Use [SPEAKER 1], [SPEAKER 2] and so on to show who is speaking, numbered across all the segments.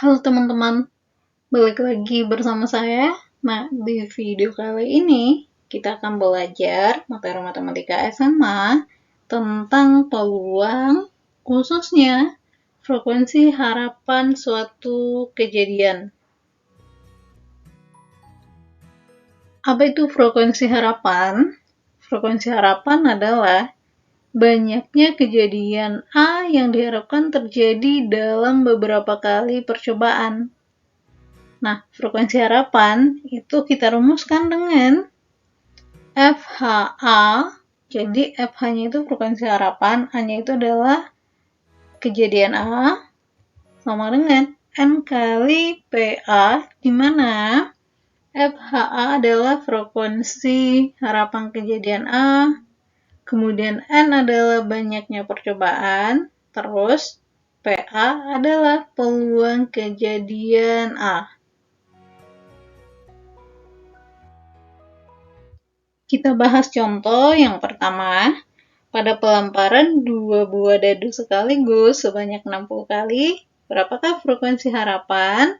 [SPEAKER 1] Halo teman-teman, balik lagi bersama saya. Nah, di video kali ini kita akan belajar materi matematika SMA tentang peluang, khususnya frekuensi harapan suatu kejadian. Apa itu frekuensi harapan? Frekuensi harapan adalah banyaknya kejadian A yang diharapkan terjadi dalam beberapa kali percobaan. Nah, frekuensi harapan itu kita rumuskan dengan FHA. Jadi, FH-nya itu frekuensi harapan, A-nya itu adalah kejadian A, sama dengan N kali PA, di mana FHA adalah frekuensi harapan kejadian A, kemudian N adalah banyaknya percobaan, terus PA adalah peluang kejadian A. Kita bahas contoh yang pertama. Pada pelemparan 2 buah dadu sekaligus sebanyak 60 kali, berapakah frekuensi harapan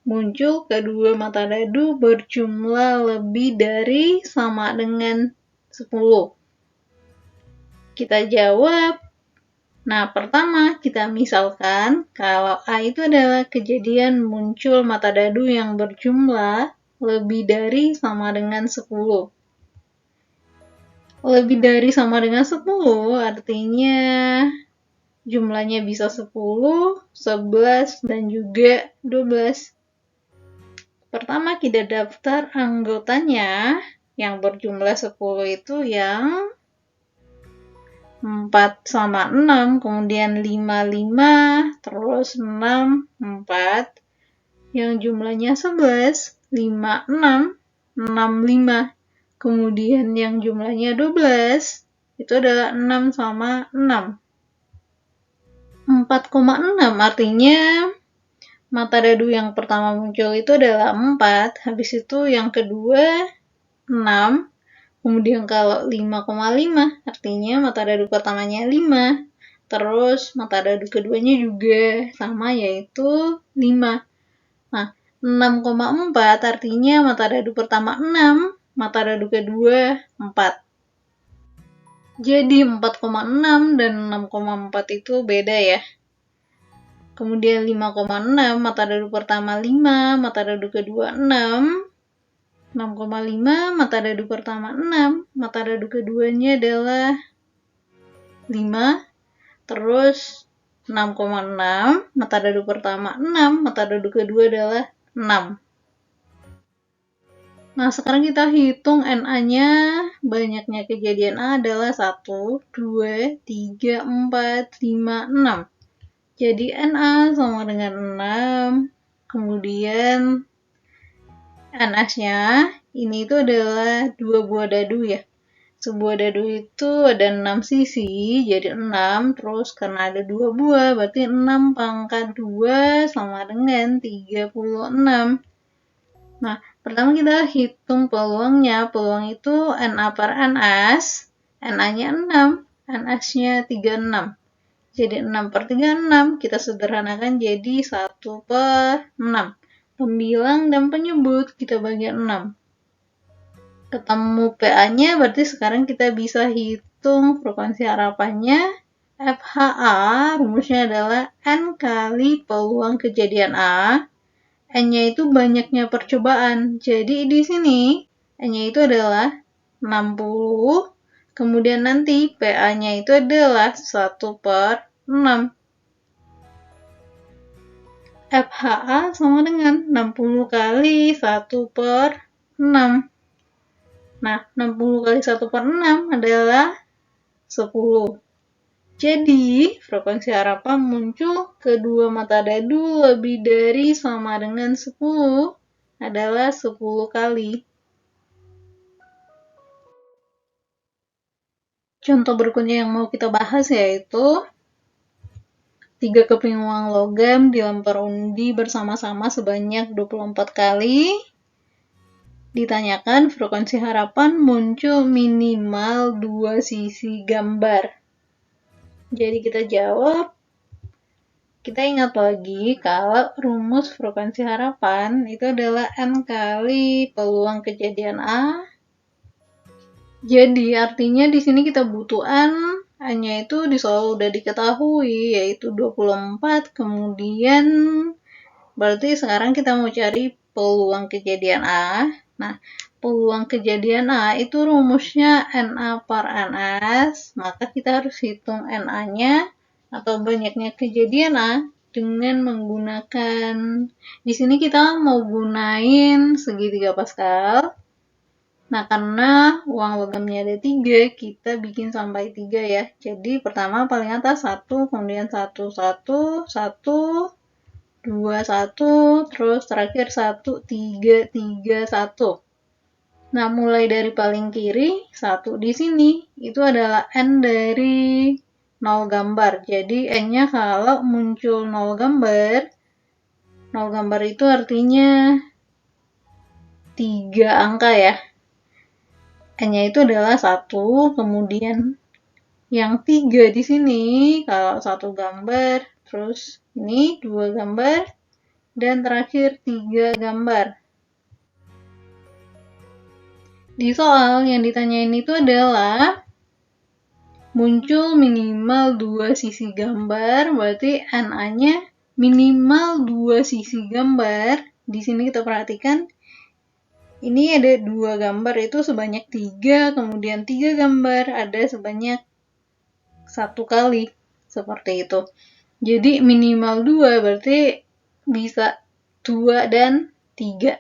[SPEAKER 1] muncul kedua mata dadu berjumlah lebih dari sama dengan 10? Kita jawab. Nah, pertama kita misalkan kalau A itu adalah kejadian muncul mata dadu yang berjumlah lebih dari sama dengan 10. Lebih dari sama dengan 10 artinya jumlahnya bisa 10, 11, dan juga 12. Pertama kita daftar anggotanya yang berjumlah 10 itu yang 4 sama 6, kemudian 5, 5, terus 6, 4. Yang jumlahnya 11, 5, 6, 6, 5. Kemudian yang jumlahnya 12, itu adalah 6 sama 6. 4,6 artinya mata dadu yang pertama muncul itu adalah 4, habis itu yang kedua 6, kemudian kalau 5,5 artinya mata dadu pertamanya 5, terus mata dadu keduanya juga sama yaitu 5. Nah, 6,4 artinya mata dadu pertama 6, mata dadu kedua 4. Jadi 4,6 dan 6,4 itu beda ya. Kemudian 5,6, mata dadu pertama 5, mata dadu kedua 6. 6,5, mata dadu pertama 6, mata dadu keduanya adalah 5. Terus 6,6, mata dadu pertama 6, mata dadu kedua adalah 6. Nah, sekarang kita hitung NA-nya. Banyaknya kejadian A adalah 1, 2, 3, 4, 5, 6. Jadi NA sama dengan 6. Kemudian NS-nya ini itu adalah 2 buah dadu ya. Sebuah dadu itu ada 6 sisi, jadi 6. Terus karena ada 2 buah, berarti 6 pangkat 2 sama dengan 36. Nah, pertama kita hitung peluangnya. Peluang itu NA per NS. NA-nya 6, NS-nya 36. Jadi 6 per 36, kita sederhanakan jadi 1 per 6. Pembilang dan penyebut kita bagi 6. Ketemu PA-nya, berarti sekarang kita bisa hitung frekuensi harapannya. FHA, rumusnya adalah N kali peluang kejadian A. N-nya itu banyaknya percobaan. Jadi di sini N-nya itu adalah 60. Kemudian nanti PA-nya itu adalah 1 per 6. FHA sama dengan 60 kali 1 per 6. Nah, 60 kali 1 per 6 adalah 10. Jadi, frekuensi harapan muncul kedua mata dadu lebih dari sama dengan 10 adalah 10 kali. Contoh berikutnya yang mau kita bahas yaitu 3 keping uang logam dilempar undi bersama-sama sebanyak 24 kali. Ditanyakan frekuensi harapan muncul minimal 2 sisi gambar. Jadi kita jawab, Kita ingat lagi kalau rumus frekuensi harapan itu adalah N kali peluang kejadian A. Jadi artinya di sini kita butuh N-nya itu selalu udah diketahui, yaitu 24. Kemudian berarti sekarang kita mau cari peluang kejadian A. Nah, peluang kejadian A itu rumusnya NA per NS, maka kita harus hitung NA-nya atau banyaknya kejadian A dengan menggunakan, di sini kita mau gunain segitiga Pascal. Nah, karena uang logamnya ada 3, kita bikin sampai 3 ya. Jadi pertama paling atas 1, kemudian 1, 1, 1, 2, 1, terus terakhir 1, 3, 3, 1. Nah, mulai dari paling kiri, 1 di sini, itu adalah N dari 0 gambar. Jadi, N-nya kalau muncul 0 gambar itu artinya 3 angka ya. N-nya itu adalah 1, kemudian yang 3 di sini, kalau 1 gambar, terus ini 2 gambar, dan terakhir 3 gambar. Di soal yang ditanyain itu adalah muncul minimal 2 sisi gambar, berarti NA-nya minimal 2 sisi gambar. Di sini kita perhatikan, ini ada 2 gambar itu sebanyak 3, kemudian 3 gambar ada sebanyak 1 kali, seperti itu. Jadi minimal 2 berarti bisa 2 dan 3.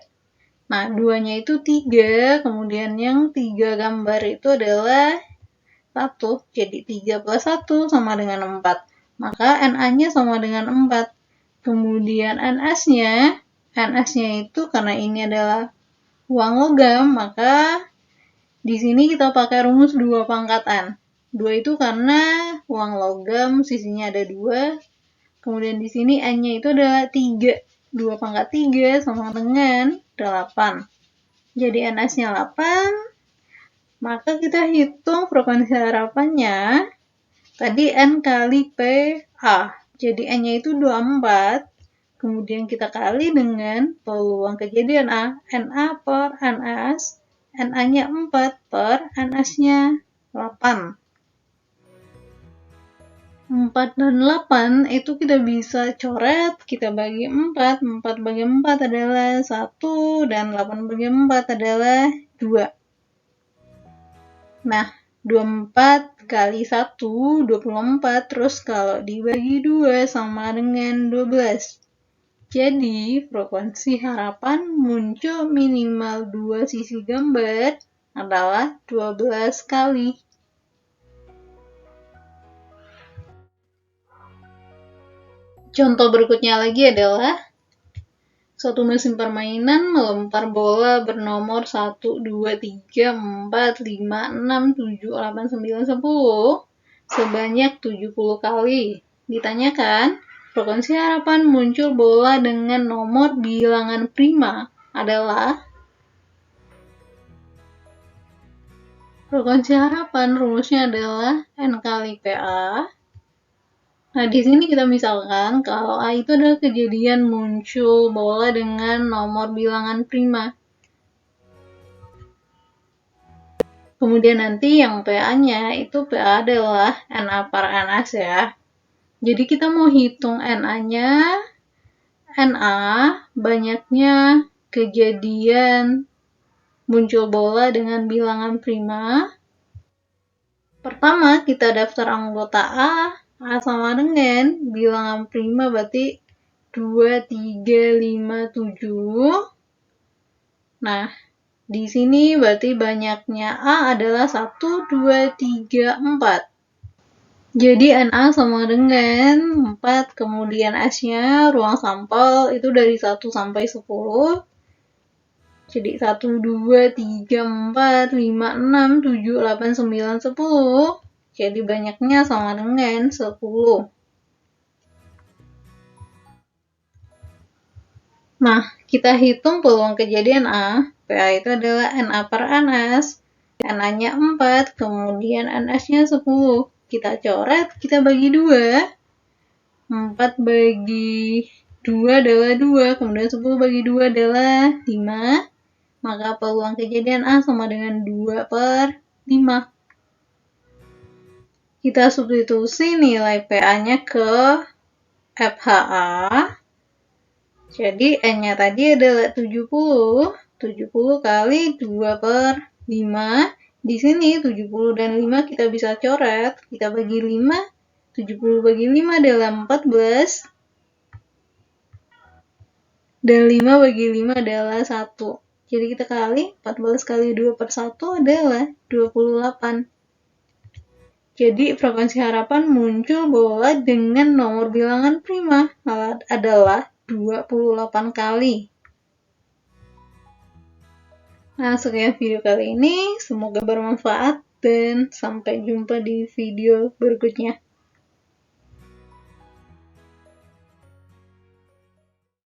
[SPEAKER 1] Nah, 2-nya itu 3, kemudian yang 3 gambar itu adalah 1. Jadi 3 plus 1 sama dengan 4. Maka NA-nya sama dengan 4. Kemudian NS-nya itu karena ini adalah uang logam, maka di sini kita pakai rumus 2 pangkatan. 2 itu karena uang logam sisinya ada 2. Kemudian di sini N-nya itu adalah 3. 2 pangkat 3 sama dengan 8. Jadi NS-nya 8. Maka kita hitung frekuensi harapannya. Tadi N kali PA. Jadi N-nya itu 24. Kemudian kita kali dengan peluang kejadian A. NA per NS. NA-nya 4 per NS-nya 8. 4 dan 8 itu kita bisa coret, kita bagi 4. 4 bagi 4 adalah 1, dan 8 bagi 4 adalah 2. Nah, 24 kali 1, 24, terus kalau dibagi 2 sama dengan 12. Jadi, frekuensi harapan muncul minimal 2 sisi gambar adalah 12 kali. Contoh berikutnya lagi adalah suatu mesin permainan melempar bola bernomor 1, 2, 3, 4, 5, 6, 7, 8, 9, 10 sebanyak 70 kali. Ditanyakan, frekuensi harapan muncul bola dengan nomor bilangan prima adalah frekuensi harapan rumusnya adalah N kali PA. Nah, di sini kita misalkan kalau A itu adalah kejadian muncul bola dengan nomor bilangan prima. Kemudian nanti yang PA-nya itu PA adalah NA per NS ya. Jadi kita mau hitung NA-nya, NA banyaknya kejadian muncul bola dengan bilangan prima. Pertama kita daftar anggota A sama dengan bilangan prima berarti 2, 3, 5, 7. Nah, di sini berarti banyaknya A adalah 1, 2, 3, 4. Jadi NA sama dengan 4, kemudian S-nya ruang sampel itu dari 1 sampai 10. Jadi 1, 2, 3, 4, 5, 6, 7, 8, 9, 10. Jadi banyaknya sama dengan 10. Nah, kita hitung peluang kejadian A. PA itu adalah NA per NS. NA-nya 4, kemudian NS-nya 10. Kita coret, kita bagi 2. 4 bagi 2 adalah 2, kemudian 10 bagi 2 adalah 5, maka peluang kejadian A sama dengan 2/5. Kita substitusi nilai PA-nya ke FHA. Jadi N-nya tadi adalah 70. 70 kali 2/5. Di sini 70 dan 5 kita bisa coret. Kita bagi 5. 70 bagi 5 adalah 14. Dan 5 bagi 5 adalah 1. Jadi kita kali 14 kali 2/1 adalah 28. Jadi frekuensi harapan muncul bola dengan nomor bilangan prima adalah 28 kali. Nah, sekian video kali ini. Semoga bermanfaat dan sampai jumpa di video berikutnya.